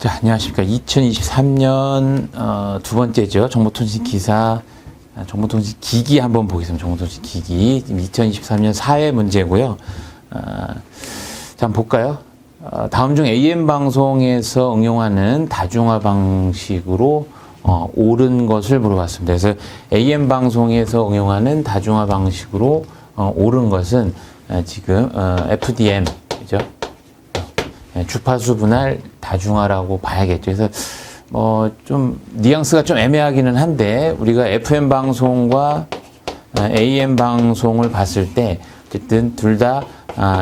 자, 안녕하십니까. 2023년 두 번째죠. 정보통신 기사, 정보통신 기기 한번 보겠습니다. 정보통신 기기. 2023년 4회 문제고요. 자, 한번 볼까요? 다음 중 AM 방송에서 응용하는 다중화 방식으로 옳은 것을 물어봤습니다. 그래서 AM 방송에서 응용하는 다중화 방식으로 옳은 것은 지금 FDM, 그죠? 주파수 분할 다중화라고 봐야겠죠. 그래서 좀 뉘앙스가 좀 애매하기는 한데 우리가 FM 방송과 AM 방송을 봤을 때 어쨌든 둘 다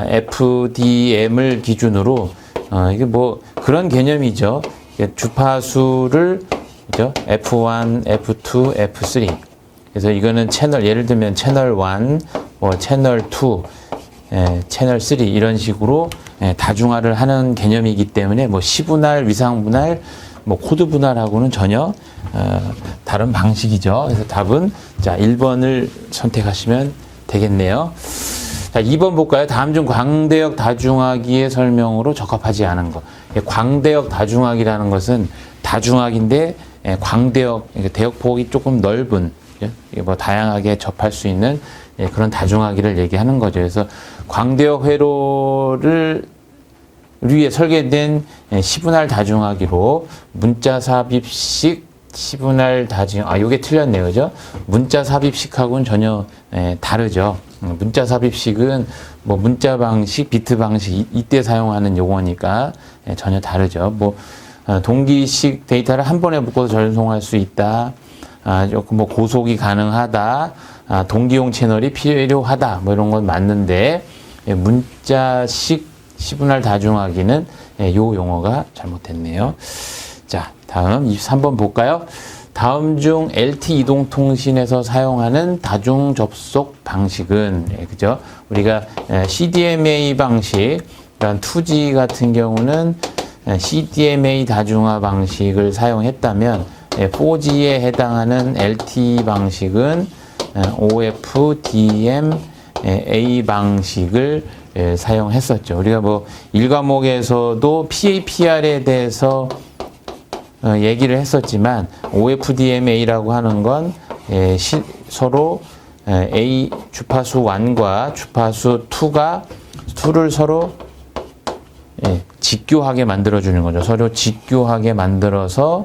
FDM을 기준으로 이게 뭐 그런 개념이죠. 주파수를 그죠? F1, F2, F3. 그래서 이거는 채널 예를 들면 채널 1, 채널 2, 채널 3 이런 식으로 다중화를 하는 개념이기 때문에 시분할, 위상분할, 코드 분할하고는 전혀 다른 방식이죠. 그래서 답은 자 1번을 선택하시면 되겠네요. 자 2번 볼까요? 다음 중 광대역 다중화기의 설명으로 적합하지 않은 것. 광대역 다중화기라는 것은 다중화기인데 광대역, 대역폭이 조금 넓은, 다양하게 접할 수 있는 그런 다중화기를 얘기하는 거죠. 그래서 광대역 회로를 위해 설계된 시분할 다중화기로 문자 삽입식 시분할 요게 틀렸네요. 그죠? 문자 삽입식하고는 전혀 다르죠. 문자 삽입식은 문자 방식, 비트 방식 이때 사용하는 용어니까 전혀 다르죠. 동기식 데이터를 한 번에 묶어서 전송할 수 있다. 조금 고속이 가능하다. 동기용 채널이 필요하다. 이런 건 맞는데 문자식 시분할 다중화기는 요 용어가 잘못됐네요. 자, 다음 23번 볼까요? 다음 중 LTE 이동통신에서 사용하는 다중 접속 방식은 그죠? 우리가 CDMA 방식, 그러니까 2G 같은 경우는 CDMA 다중화 방식을 사용했다면 4G에 해당하는 LTE 방식은 OFDMA 방식을 사용했었죠. 우리가 1과목에서도 PAPR에 대해서 얘기를 했었지만 OFDMA라고 하는 건 서로 A 주파수 1과 주파수 2를 서로 직교하게 만들어주는 거죠. 서로 직교하게 만들어서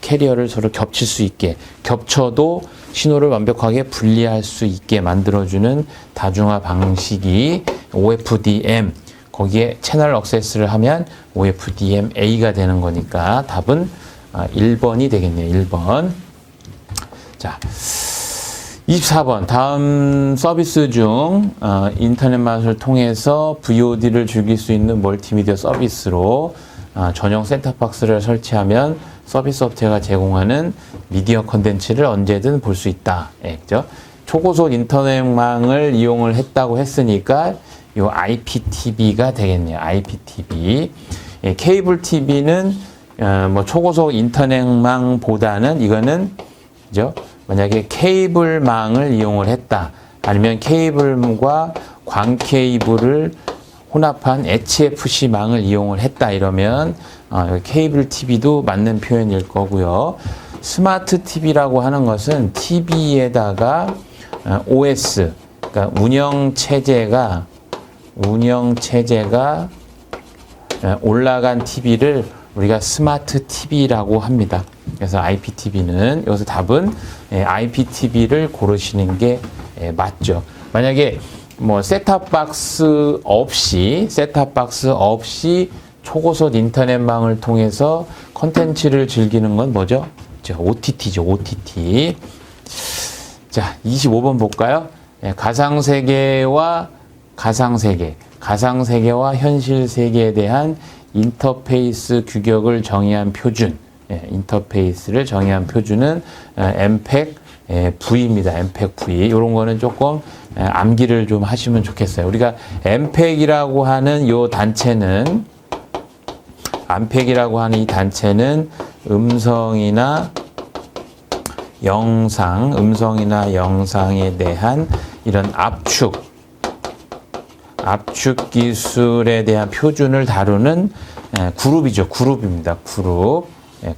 캐리어를 서로 겹칠 수 있게, 겹쳐도 신호를 완벽하게 분리할 수 있게 만들어주는 다중화 방식이 OFDM, 거기에 채널 액세스를 하면 OFDMA가 되는 거니까 답은 1번이 되겠네요. 1번. 자, 24번. 다음 서비스 중 인터넷 맛을 통해서 VOD를 즐길 수 있는 멀티미디어 서비스로 전용 셋탑박스를 설치하면 서비스 업체가 제공하는 미디어 컨텐츠를 언제든 볼 수 있다. 그죠? 초고속 인터넷망을 이용을 했다고 했으니까 요 IPTV가 되겠네요. IPTV. 케이블 TV는 초고속 인터넷망보다는 이거는 그죠? 만약에 케이블망을 이용을 했다. 아니면 케이블과 광 케이블을 혼합한 HFC망을 이용을 했다 이러면 케이블 TV도 맞는 표현일 거고요. 스마트 TV라고 하는 것은 TV에다가 OS, 그러니까 운영 체제가 올라간 TV를 우리가 스마트 TV라고 합니다. 그래서 IPTV는 여기서 답은 IPTV를 고르시는 게 맞죠. 만약에 셋탑박스 없이 초고속 인터넷망을 통해서 컨텐츠를 즐기는 건 뭐죠? OTT죠, OTT. 자, 25번 볼까요? 가상세계와 현실 세계에 대한 인터페이스 규격을 정의한 표준. 인터페이스를 정의한 표준은 MPEG-V입니다. MPEG-V. 이런 거는 조금 암기를 좀 하시면 좋겠어요. 우리가 MPEG이라고 하는 이 단체는 음성이나 영상에 대한 이런 압축 기술에 대한 표준을 다루는 그룹이죠. 그룹입니다. 그룹.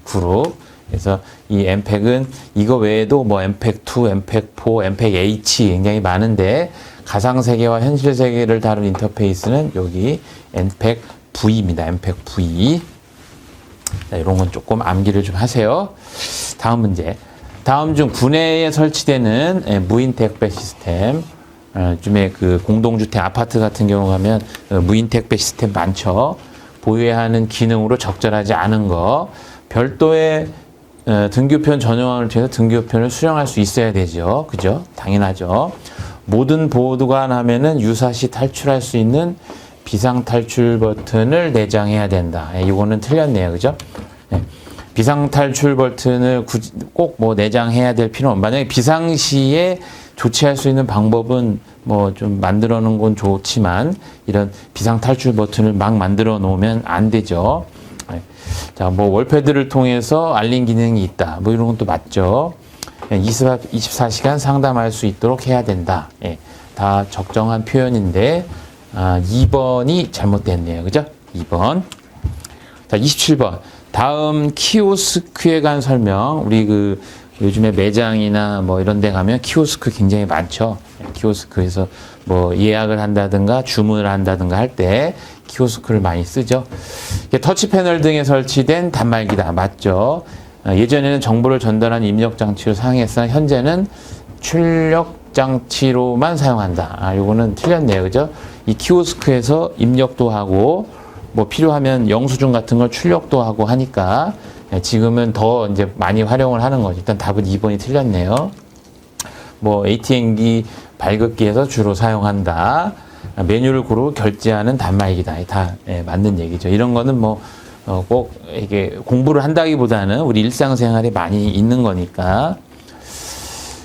그룹. 그래서 이 엠팩은 이거 외에도 뭐 엠팩2, 엠팩4, 엠팩H 굉장히 많은데 가상 세계와 현실 세계를 다룬 인터페이스는 여기 엠팩V입니다. 엠팩V. 자, 이런 건 조금 암기를 좀 하세요. 다음 문제. 다음 중 구내에 설치되는 무인 택배 시스템. 요즘에 그 공동주택 아파트 같은 경우 가면 무인 택배 시스템 많죠. 보유해야 하는 기능으로 적절하지 않은 거. 별도의 등교편 전용화를 통해서 등교편을 수령할 수 있어야 되죠. 그죠? 당연하죠. 모든 보호관 하면은 유사시 탈출할 수 있는 비상 탈출 버튼을 내장해야 된다. 이거는 틀렸네요. 그죠? 네. 비상 탈출 버튼을 꼭 뭐 내장해야 될 필요는 없고, 만약에 비상시에 조치할 수 있는 방법은 뭐 좀 만들어 놓은 건 좋지만 이런 비상 탈출 버튼을 막 만들어 놓으면 안 되죠. 네. 자, 뭐 월패드를 통해서 알림 기능이 있다. 뭐 이런 건 또 맞죠. 24시간 상담할 수 있도록 해야 된다. 예, 다 적정한 표현인데 2번이 잘못됐네요. 그죠? 2번. 자, 27번. 다음 키오스크에 관한 설명. 우리 그 요즘에 매장이나 뭐 이런 데 가면 키오스크 굉장히 많죠. 키오스크에서 뭐 예약을 한다든가 주문을 한다든가 할 때 키오스크를 많이 쓰죠. 터치 패널 등에 설치된 단말기다. 맞죠? 예전에는 정보를 전달하는 입력 장치로 사용했으나 현재는 출력 장치로만 사용한다. 요거는 틀렸네요. 그죠? 이 키오스크에서 입력도 하고 뭐 필요하면 영수증 같은 걸 출력도 하고 하니까 지금은 더 이제 많이 활용을 하는 거죠. 일단 답은 2번이 틀렸네요. 뭐 ATM기 발급기에서 주로 사용한다. 메뉴를 고르고 결제하는 단말기다. 다 맞는 얘기죠. 이런 거는 뭐 꼭 이게 공부를 한다기보다는 우리 일상생활에 많이 있는 거니까.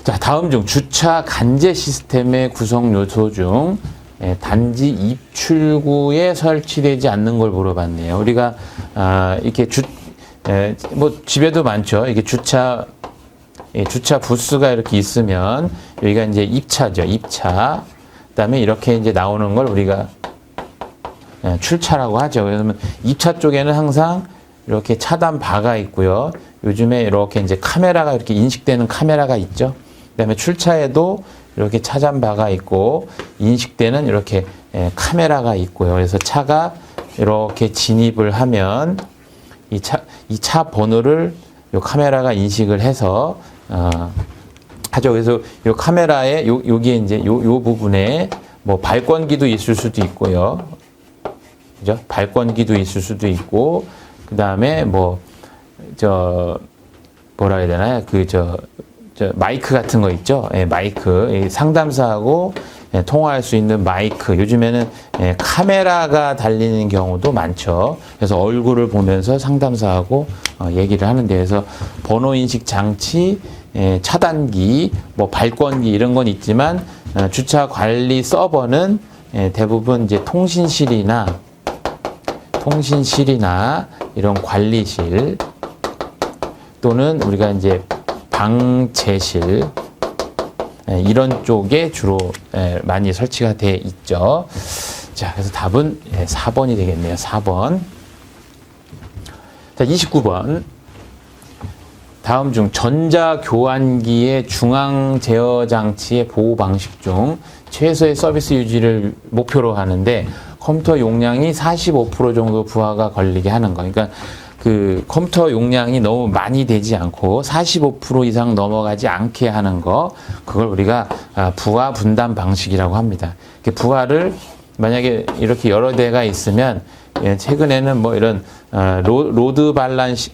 자, 다음 중 주차 간제 시스템의 구성 요소 중 단지 입출구에 설치되지 않는 걸 물어봤네요. 우리가 이렇게 뭐 집에도 많죠. 이게 주차 부스가 이렇게 있으면 여기가 이제 입차죠. 입차. 그다음에 이렇게 이제 나오는 걸 우리가 출차라고 하죠. 그러면 입차 쪽에는 항상 이렇게 차단 바가 있고요. 요즘에 이렇게 이제 카메라가 이렇게 인식되는 카메라가 있죠. 그다음에 출차에도 이렇게 차단 바가 있고 인식되는 이렇게 카메라가 있고요. 그래서 차가 이렇게 진입을 하면 이 차 번호를 요 카메라가 인식을 해서 하죠. 그래서 요 카메라에 여기에 이제 요 부분에 뭐 발권기도 있을 수도 있고요. 그죠? 발권기도 있을 수도 있고, 그 다음에 뭐라 해야 되나요? 마이크 같은 거 있죠? 마이크. 상담사하고 통화할 수 있는 마이크. 요즘에는 카메라가 달리는 경우도 많죠. 그래서 얼굴을 보면서 상담사하고 얘기를 하는데, 그래서 번호 인식 장치, 차단기, 뭐 발권기 이런 건 있지만 주차 관리 서버는 대부분 이제 통신실이나 이런 관리실 또는 우리가 이제 방제실 이런 쪽에 주로 많이 설치가 돼 있죠. 자, 그래서 답은 4번이 되겠네요. 4번. 자, 29번. 다음 중 전자교환기의 중앙 제어 장치의 보호 방식 중 최소의 서비스 유지를 목표로 하는데 컴퓨터 용량이 45% 정도 부하가 걸리게 하는 거. 그러니까 그 컴퓨터 용량이 너무 많이 되지 않고 45% 이상 넘어가지 않게 하는 거, 그걸 우리가 부하 분담 방식이라고 합니다. 부하를 만약에 이렇게 여러 대가 있으면 최근에는 뭐 이런 로드 밸런싱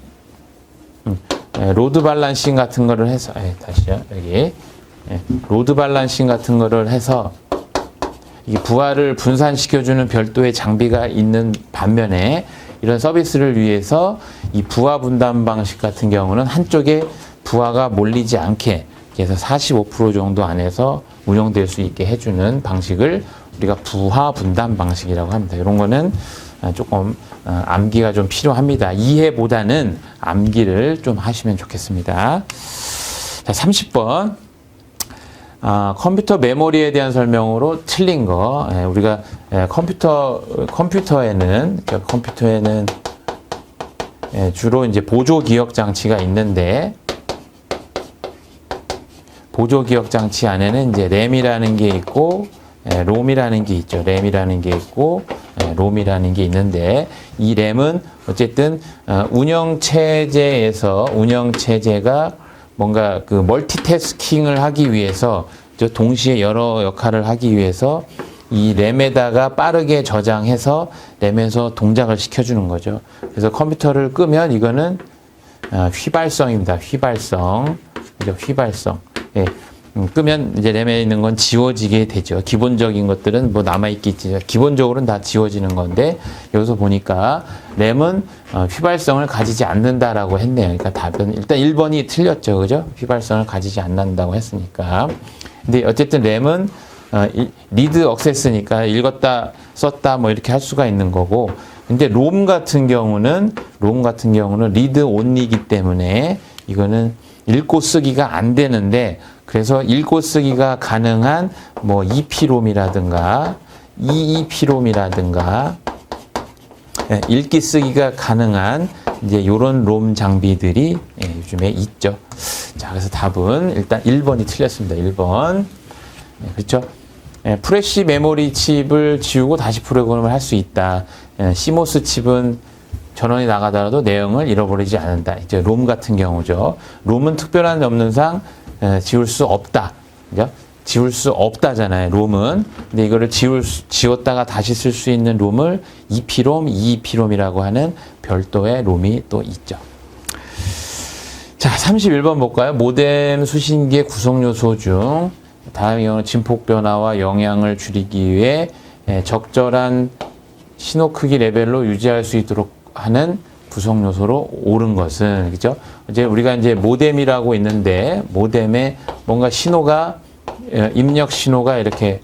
같은 거를 해서 다시요. 여기 로드 밸런싱 같은 거를 해서 이 부하를 분산시켜주는 별도의 장비가 있는 반면에 이런 서비스를 위해서 이 부하 분담 방식 같은 경우는 한쪽에 부하가 몰리지 않게 그래서 45% 정도 안에서 운영될 수 있게 해주는 방식을 우리가 부하 분담 방식이라고 합니다. 이런 거는 조금 암기가 좀 필요합니다. 이해보다는 암기를 좀 하시면 좋겠습니다. 자, 30번. 컴퓨터 메모리에 대한 설명으로 틀린 거. 우리가 컴퓨터에는 주로 이제 보조 기억 장치가 있는데, 보조 기억 장치 안에는 이제 램이라는 게 있고, 롬이라는 게 있죠. 램이라는 게 있고, 롬이라는 게 있는데, 이 램은 어쨌든 운영 체제가 뭔가 그 멀티태스킹을 하기 위해서, 동시에 여러 역할을 하기 위해서 이 램에다가 빠르게 저장해서 램에서 동작을 시켜주는 거죠. 그래서 컴퓨터를 끄면 이거는 휘발성입니다. 휘발성. 예. 끄면 이제 램에 있는 건 지워지게 되죠. 기본적인 것들은 뭐 남아있겠지. 기본적으로는 다 지워지는 건데, 여기서 보니까 램은 휘발성을 가지지 않는다라고 했네요. 그러니까 답은 일단 1번이 틀렸죠. 그죠? 휘발성을 가지지 않는다고 했으니까. 근데 어쨌든 램은 리드 억세스니까 읽었다 썼다 뭐 이렇게 할 수가 있는 거고, 근데 롬 같은 경우는 리드 온리이기 때문에 이거는 읽고 쓰기가 안 되는데, 그래서 읽고 쓰기가 가능한 뭐 EPROM이라든가 EEPROM이라든가 읽기 쓰기가 가능한 이제 요런 롬 장비들이 요즘에 있죠. 자, 그래서 답은 일단 1번이 틀렸습니다. 1번. 그렇죠? 프레시 메모리 칩을 지우고 다시 프로그램을 할 수 있다. 시모스 칩은 전원이 나가더라도 내용을 잃어버리지 않는다. 이제 롬 같은 경우죠. 롬은 특별한 점론상 지울 수 없다. 그죠? 지울 수 없다잖아요. 롬은. 근데 이거를 지웠다가 다시 쓸 수 있는 롬을 EPROM, EEPROM이라고 하는 별도의 롬이 또 있죠. 자, 31번 볼까요? 모뎀 수신기의 구성 요소 중 다음의 경우 진폭 변화와 영향을 줄이기 위해 적절한 신호 크기 레벨로 유지할 수 있도록 하는 구성 요소로 옳은 것은, 그죠? 이제 우리가 이제 모뎀이라고 있는데, 모뎀에 뭔가 신호가, 입력 신호가 이렇게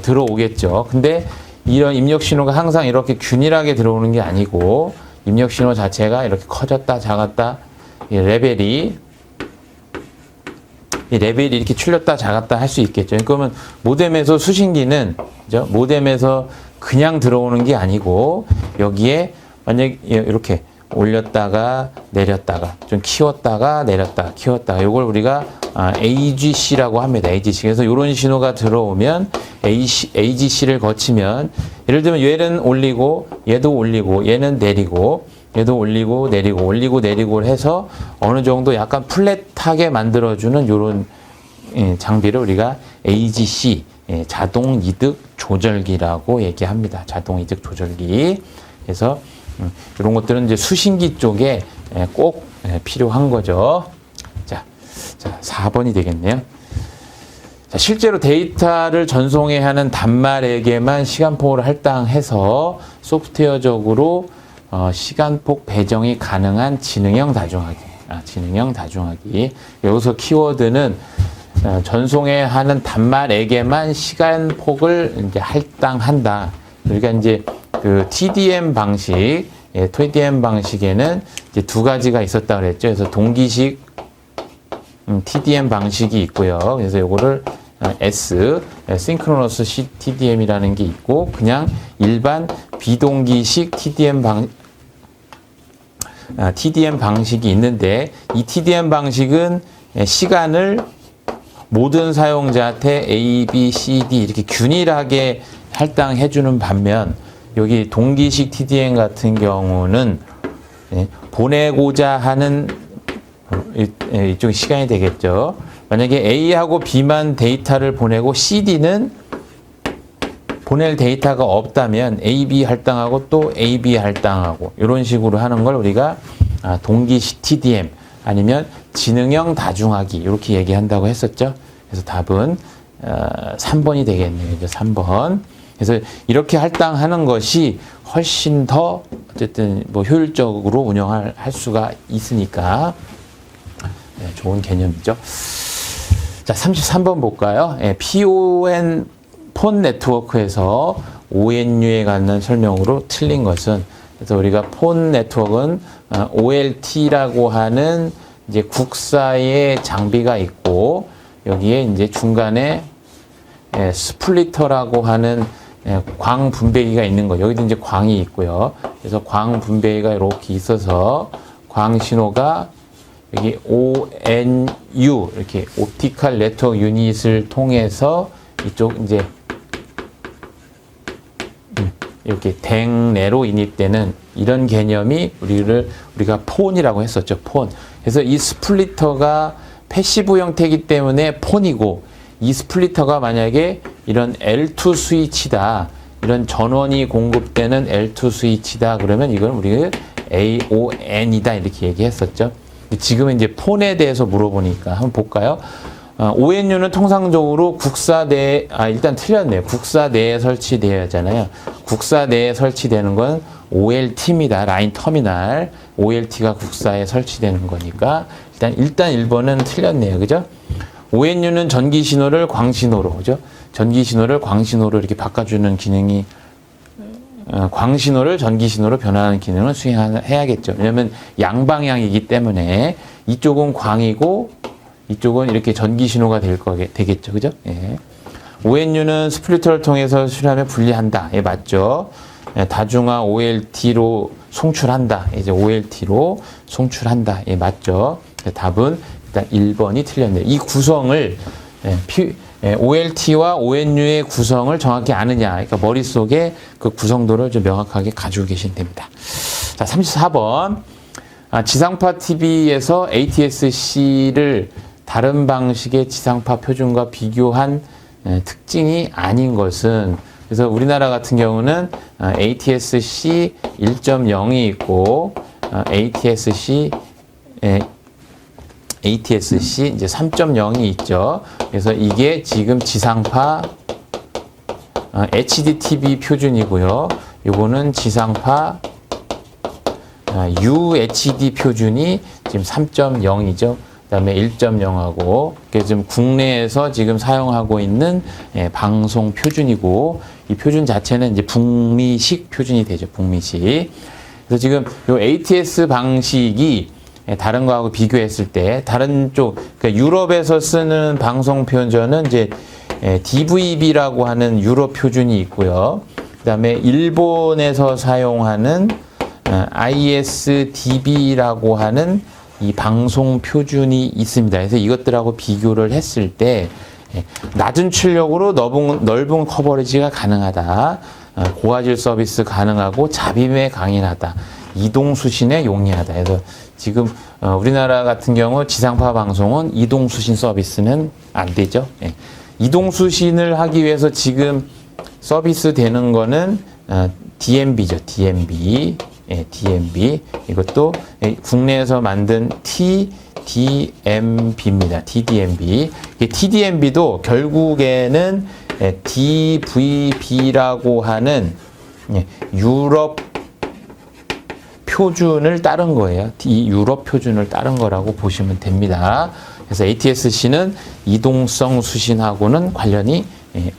들어오겠죠. 근데 이런 입력 신호가 항상 이렇게 균일하게 들어오는 게 아니고, 입력 신호 자체가 이렇게 커졌다, 작았다, 이 레벨이 이렇게 출렸다, 작았다 할 수 있겠죠. 그러면 모뎀에서 수신기는, 그죠? 모뎀에서 그냥 들어오는 게 아니고, 여기에 만약에 이렇게 올렸다가 내렸다가 좀 키웠다가 내렸다가 키웠다가 이걸 우리가 AGC라고 합니다. AGC. 그래서 이런 신호가 들어오면 AGC를 거치면, 예를 들면 얘는 올리고 얘도 올리고 얘는 내리고 얘도 올리고 내리고 올리고 내리고 해서 어느 정도 약간 플랫하게 만들어주는 이런 장비를 우리가 AGC, 자동 이득 조절기라고 얘기합니다. 자동 이득 조절기. 그래서 이런 것들은 이제 수신기 쪽에 꼭 필요한 거죠. 자, 4번이 되겠네요. 자, 실제로 데이터를 전송해야 하는 단말에게만 시간폭을 할당해서 소프트웨어적으로 시간폭 배정이 가능한 지능형 다중화기. 지능형 다중화기. 여기서 키워드는 전송해야 하는 단말에게만 시간폭을 이제 할당한다. 그러니까 이제 그 TDM 방식, TDM 방식에는 이제 두 가지가 있었다 그랬죠. 그래서 동기식 TDM 방식이 있고요. 그래서 요거를 Synchronous TDM이라는 게 있고, 그냥 일반 비동기식 TDM 방식이 있는데, 이 TDM 방식은 시간을 모든 사용자한테 A, B, C, D 이렇게 균일하게 할당해주는 반면, 여기 동기식 TDM 같은 경우는 보내고자 하는 이쪽 시간이 되겠죠. 만약에 A하고 B만 데이터를 보내고 CD는 보낼 데이터가 없다면 AB 할당하고 또 AB 할당하고 이런 식으로 하는 걸 우리가 동기식 TDM 아니면 지능형 다중화기 이렇게 얘기한다고 했었죠. 그래서 답은 3번이 되겠네요. 이제 3번. 그래서 이렇게 할당하는 것이 훨씬 더 어쨌든 뭐 효율적으로 운영할 수가 있으니까 좋은 개념이죠. 자, 33번 볼까요? PON 폰 네트워크에서 ONU에 관한 설명으로 틀린 것은, 그래서 우리가 폰 네트워크는 OLT라고 하는 이제 국사의 장비가 있고, 여기에 이제 중간에 스플리터라고 하는 광 분배기가 있는 거. 여기도 이제 광이 있고요. 그래서 광 분배기가 이렇게 있어서 광 신호가 여기 ONU 이렇게 옵티컬 네트워크 유닛을 통해서 이쪽 이제 이렇게 댕 내로 인입되는 이런 개념이 우리가 폰이라고 했었죠. 폰. 그래서 이 스플리터가 패시브 형태이기 때문에 폰이고, 이 스플리터가 만약에 이런 L2 스위치다, 이런 전원이 공급되는 L2 스위치다, 그러면 이건 우리가 AON이다 이렇게 얘기했었죠. 지금은 이제 폰에 대해서 물어보니까 한번 볼까요? ONU는 통상적으로 국사 내에, 일단 틀렸네요. 국사 내에 설치되어야 하잖아요. 국사 내에 설치되는 건 OLT입니다. 라인 터미널. OLT가 국사에 설치되는 거니까 일단 1번은 틀렸네요. 그죠? ONU는 전기 신호를 광신호로, 그죠? 전기 신호를 광신호로 이렇게 바꿔주는 기능이, 광신호를 전기 신호로 변화하는 기능을 수행해야겠죠. 왜냐면 양방향이기 때문에 이쪽은 광이고 이쪽은 이렇게 전기 신호가 되겠죠. 그죠? 예. ONU는 스플리터를 통해서 수리하면 분리한다. 예, 맞죠? 예, 다중화 OLT로 송출한다. 이제 OLT로 송출한다. 예, 맞죠? 예, 답은 일단 1번이 틀렸네요. 이 구성을, OLT와 ONU의 구성을 정확히 아느냐. 그러니까 머릿속에 그 구성도를 좀 명확하게 가지고 계시면 됩니다. 자, 34번. 지상파 TV에서 ATSC를 다른 방식의 지상파 표준과 비교한 특징이 아닌 것은, 그래서 우리나라 같은 경우는 ATSC 1.0이 있고 ATSC 이제 3.0이 있죠. 그래서 이게 지금 지상파 HDTV 표준이고요. 요거는 지상파 UHD 표준이 지금 3.0이죠. 그다음에 1.0하고, 지금 국내에서 지금 사용하고 있는 방송 표준이고, 이 표준 자체는 이제 북미식 표준이 되죠. 북미식. 그래서 지금 요 ATS 방식이 다른 거하고 비교했을 때 다른 쪽, 그러니까 유럽에서 쓰는 방송 표준은 이제 DVB라고 하는 유럽 표준이 있고요. 그다음에 일본에서 사용하는 ISDB라고 하는 이 방송 표준이 있습니다. 그래서 이것들하고 비교를 했을 때 낮은 출력으로 넓은 커버리지가 가능하다. 고화질 서비스 가능하고 잡임에 강인하다. 이동 수신에 용이하다. 그래서 지금 우리나라 같은 경우 지상파 방송은 이동 수신 서비스는 안 되죠. 이동 수신을 하기 위해서 지금 서비스 되는 거는 DMB죠. DMB. DMB. 이것도 국내에서 만든 TDMB입니다. TDMB. TDMB도 결국에는 DVB라고 하는 유럽 표준을 따른 거예요. 이 유럽 표준을 따른 거라고 보시면 됩니다. 그래서 ATSC는 이동성 수신하고는 관련이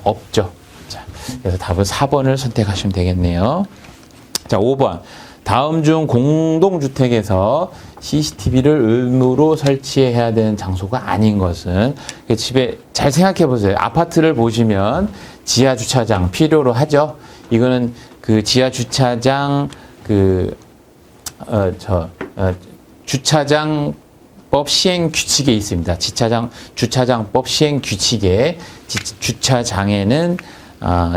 없죠. 자, 그래서 답은 4번을 선택하시면 되겠네요. 자, 5번. 다음 중 공동주택에서 CCTV를 의무로 설치해야 되는 장소가 아닌 것은, 집에 잘 생각해 보세요. 아파트를 보시면 지하 주차장 필요로 하죠. 이거는 그 지하 주차장 주차장법 시행 규칙에 있습니다. 주차장법 시행 규칙에 주차장에는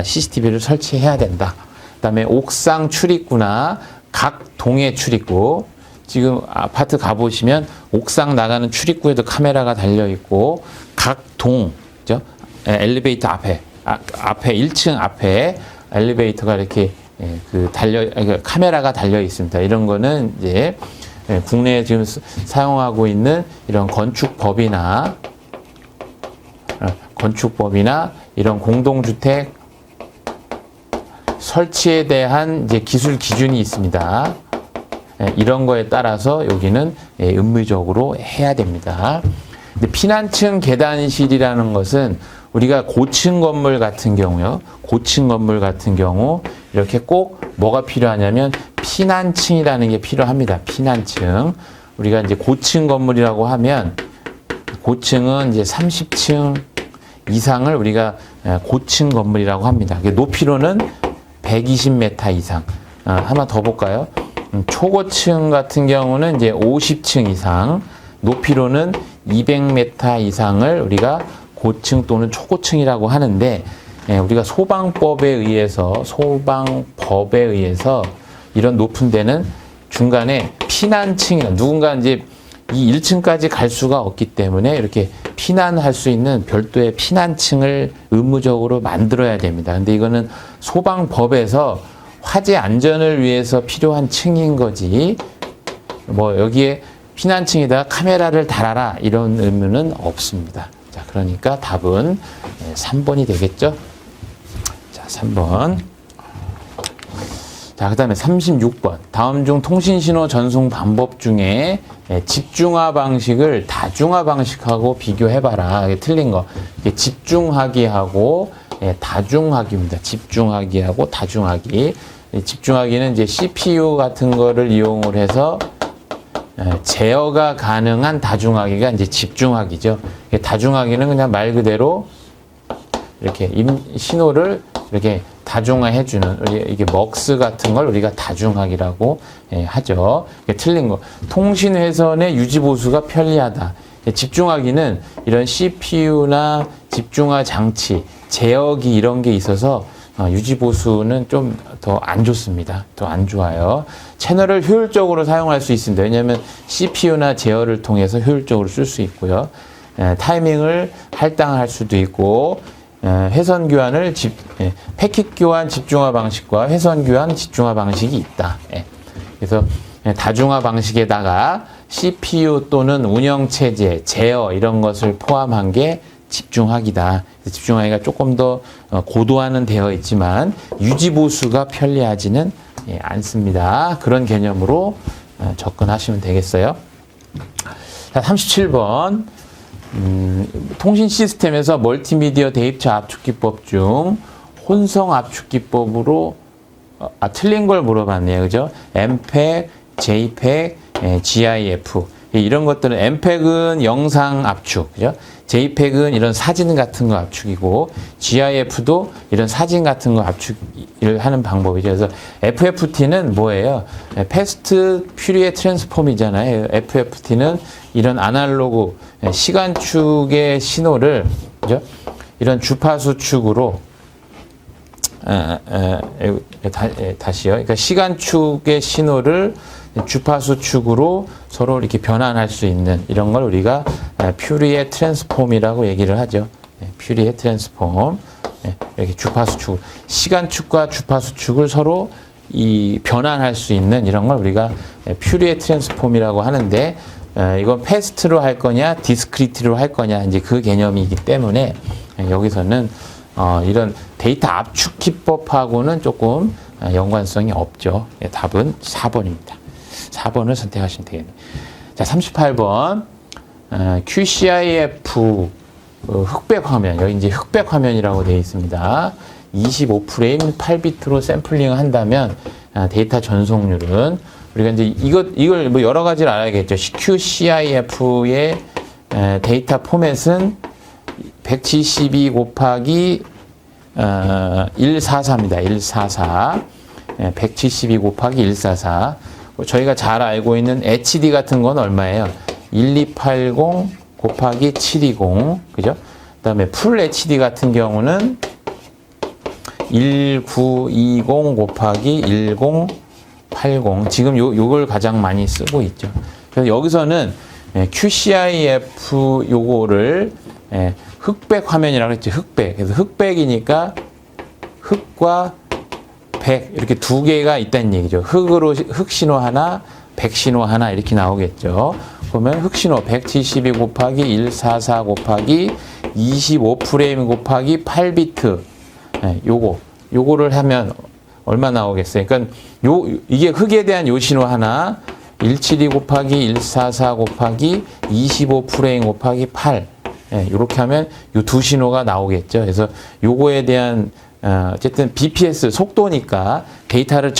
CCTV를 설치해야 된다. 그다음에 옥상 출입구나 각 동의 출입구, 지금 아파트 가보시면 옥상 나가는 출입구에도 카메라가 달려 있고 각 동, 그죠? 엘리베이터 앞에 1층 앞에 엘리베이터가 이렇게 카메라가 달려 있습니다. 이런 거는 이제 국내에 지금 사용하고 있는 이런 건축법이나 이런 공동주택 설치에 대한 이제 기술 기준이 있습니다. 이런 거에 따라서 여기는 의무적으로 해야 됩니다. 근데 피난층 계단실이라는 것은 우리가 고층 건물 같은 경우요. 고층 건물 같은 경우 이렇게 꼭 뭐가 필요하냐면 피난층이라는 게 필요합니다. 피난층. 우리가 이제 고층 건물이라고 하면 고층은 이제 30층 이상을 우리가 고층 건물이라고 합니다. 높이로는 120m 이상. 한번 더 볼까요? 초고층 같은 경우는 이제 50층 이상, 높이로는 200m 이상을 우리가 고층 또는 초고층이라고 하는데, 우리가 소방법에 의해서 이런 높은 데는 중간에 피난층이나 누군가 이제 이 1층까지 갈 수가 없기 때문에 이렇게 피난할 수 있는 별도의 피난층을 의무적으로 만들어야 됩니다. 근데 이거는 소방법에서 화재 안전을 위해서 필요한 층인 거지, 뭐 여기에 피난층에다가 카메라를 달아라 이런 의무는 없습니다. 자, 그러니까 답은 3번이 되겠죠. 자, 3번. 자, 그 다음에 36번. 다음 중 통신신호 전송 방법 중에 집중화 방식을 다중화 방식하고 비교해봐라. 이게 틀린 거. 이게 집중하기하고 다중하기입니다. 집중하기하고 다중하기. 집중하기는 이제 CPU 같은 거를 이용을 해서 제어가 가능한 다중하기가 이제 집중하기죠. 다중하기는 그냥 말 그대로 이렇게 신호를 이렇게 다중화해주는, 이게 먹스 같은 걸 우리가 다중하기라고 하죠. 틀린 거. 통신회선의 유지보수가 편리하다. 집중하기는 이런 CPU나 집중화 장치, 제어기 이런 게 있어서 유지보수는 좀 더 안 좋습니다. 더 안 좋아요. 채널을 효율적으로 사용할 수 있습니다. 왜냐하면 CPU나 제어를 통해서 효율적으로 쓸 수 있고요. 타이밍을 할당할 수도 있고, 회선 교환을 패킷 교환 집중화 방식과 회선 교환 집중화 방식이 있다. 그래서 다중화 방식에다가 CPU 또는 운영 체제, 제어 이런 것을 포함한 게 집중하기다. 집중하기가 조금 더 고도화는 되어 있지만 유지보수가 편리하지는 않습니다. 그런 개념으로 접근하시면 되겠어요. 자, 37번. 통신 시스템에서 멀티미디어 대입처 압축기법 중 혼성 압축기법으로 틀린 걸 물어봤네요. 그죠? MPEG, JPEG, GIF 이런 것들은 MPEG은 영상 압축, 그죠? JPEG은 이런 사진 같은 거 압축이고 GIF도 이런 사진 같은 거 압축을 하는 방법이죠. 그래서 FFT는 뭐예요? 패스트 퓨리에 트랜스폼이잖아요. FFT는 이런 아날로그 시간축의 신호를, 그죠? 이런 주파수 축으로 다시요. 그러니까 시간축의 신호를 주파수 축으로 서로 이렇게 변환할 수 있는 이런 걸 우리가 퓨리에 트랜스폼이라고 얘기를 하죠. 퓨리에 트랜스폼. 이렇게 주파수 축, 시간축과 주파수 축을 서로 변환할 수 있는 이런 걸 우리가 퓨리에 트랜스폼이라고 하는데, 이건 패스트로 할 거냐, 디스크리트로 할 거냐, 이제 그 개념이기 때문에 여기서는 이런 데이터 압축 기법하고는 조금 연관성이 없죠. 답은 4번입니다. 4번을 선택하시면 되겠네요. 자, 38번. QCIF 흑백 화면. 여기 이제 흑백 화면이라고 되어 있습니다. 25프레임 8비트로 샘플링 한다면 데이터 전송률은 우리가 이제 이걸 뭐 여러 가지를 알아야겠죠. QCIF의 데이터 포맷은 172 곱하기 144입니다. 144. 172 곱하기 144. 저희가 잘 알고 있는 HD 같은 건 얼마예요? 1280 곱하기 720. 그죠? 그 다음에 풀 HD 같은 경우는 1920 곱하기 1080. 지금 요걸 가장 많이 쓰고 있죠. 그래서 여기서는 QCIF 요거를 흑백 화면이라고 했죠. 흑백. 그래서 흑백이니까 흑과 백 이렇게 두 개가 있다는 얘기죠. 흑 신호 하나, 백 신호 하나 이렇게 나오겠죠. 그러면 흑 신호 172 곱하기 144 곱하기 25프레임 곱하기 8비트. 요거를 하면 얼마 나오겠어요? 그러니까 이게 흑에 대한 요 신호 하나 172 곱하기 144 곱하기 25프레임 곱하기 8. 이렇게 하면 요 두 신호가 나오겠죠. 그래서 요거에 대한 어쨌든 BPS 속도니까 데이터를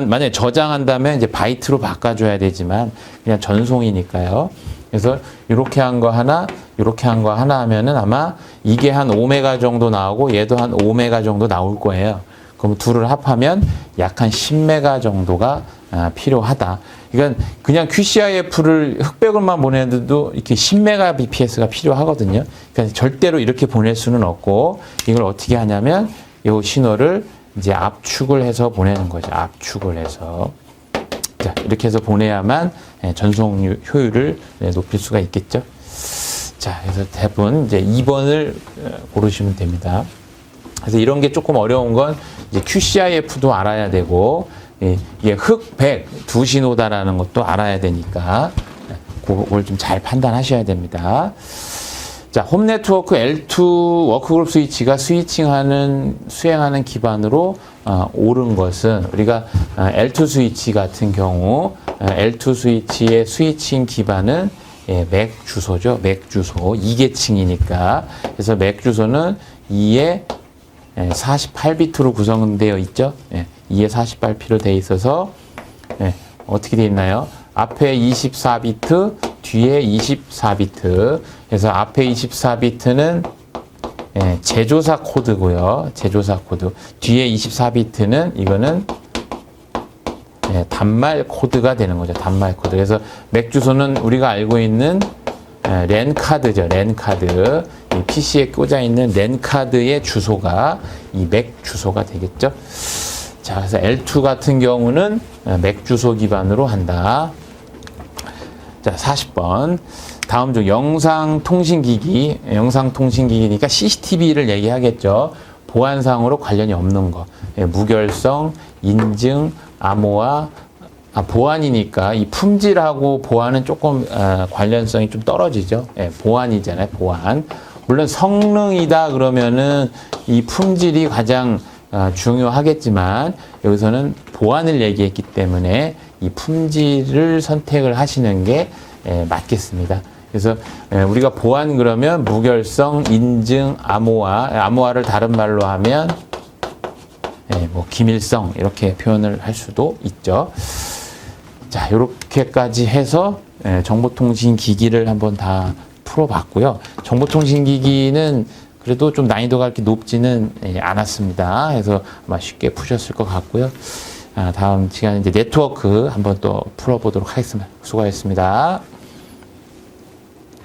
만약에 저장한다면 이제 바이트로 바꿔줘야 되지만 그냥 전송이니까요. 그래서 이렇게 한 거 하나, 이렇게 한 거 하나 하면은 아마 이게 한 5메가 정도 나오고 얘도 한 5메가 정도 나올 거예요. 그럼 둘을 합하면 약 한 10메가 정도가 필요하다. 그러니까 그냥 QCIF를 흑백을만 보내도 이렇게 10메가 bps가 필요하거든요. 그러니까 절대로 이렇게 보낼 수는 없고 이걸 어떻게 하냐면 이 신호를 이제 압축을 해서 보내는 거죠. 압축을 해서. 자, 이렇게 해서 보내야만 전송 효율을 높일 수가 있겠죠. 자, 그래서 답은 이제 2번을 고르시면 됩니다. 그래서 이런 게 조금 어려운 건 이제 QCIF도 알아야 되고, 이게 흑백 두 신호다라는 것도 알아야 되니까, 그걸 좀 잘 판단하셔야 됩니다. 자, 홈 네트워크 L2 워크그룹 스위치가 수행하는 기반으로 옳은 것은 우리가 L2 스위치 같은 경우 L2 스위치의 스위칭 기반은 맥 주소죠. 맥 주소 2계층이니까 그래서 맥 주소는 2에 48비트로 구성되어 있죠. 2에 48비트로 되어 있어서 어떻게 되어 있나요? 앞에 24비트, 뒤에 24비트. 그래서 앞에 24비트는 제조사 코드고요. 제조사 코드. 뒤에 24비트는 이거는 단말 코드가 되는 거죠. 단말 코드. 그래서 맥 주소는 우리가 알고 있는 랜 카드죠. 랜 카드. 이 PC에 꽂아 있는 랜 카드의 주소가 이 맥 주소가 되겠죠. 자, 그래서 L2 같은 경우는 맥 주소 기반으로 한다. 자, 40번. 다음 중 영상통신기기니까 CCTV를 얘기하겠죠. 보안상으로 관련이 없는 거. 무결성, 인증, 암호화, 보안이니까 이 품질하고 보안은 조금 관련성이 좀 떨어지죠. 보안이잖아요, 보안. 물론 성능이다 그러면은 이 품질이 가장 중요하겠지만 여기서는 보안을 얘기했기 때문에 이 품질을 선택을 하시는 게 맞겠습니다. 그래서 우리가 보안 그러면 무결성, 인증, 암호화를 다른 말로 하면 뭐 기밀성 이렇게 표현을 할 수도 있죠. 자, 이렇게까지 해서 정보통신기기를 한번 다 풀어봤고요. 정보통신기기는 그래도 좀 난이도가 그렇게 높지는 않았습니다. 그래서 아마 쉽게 푸셨을 것 같고요. 다음 시간에 이제 네트워크 한번 또 풀어보도록 하겠습니다. 수고하셨습니다.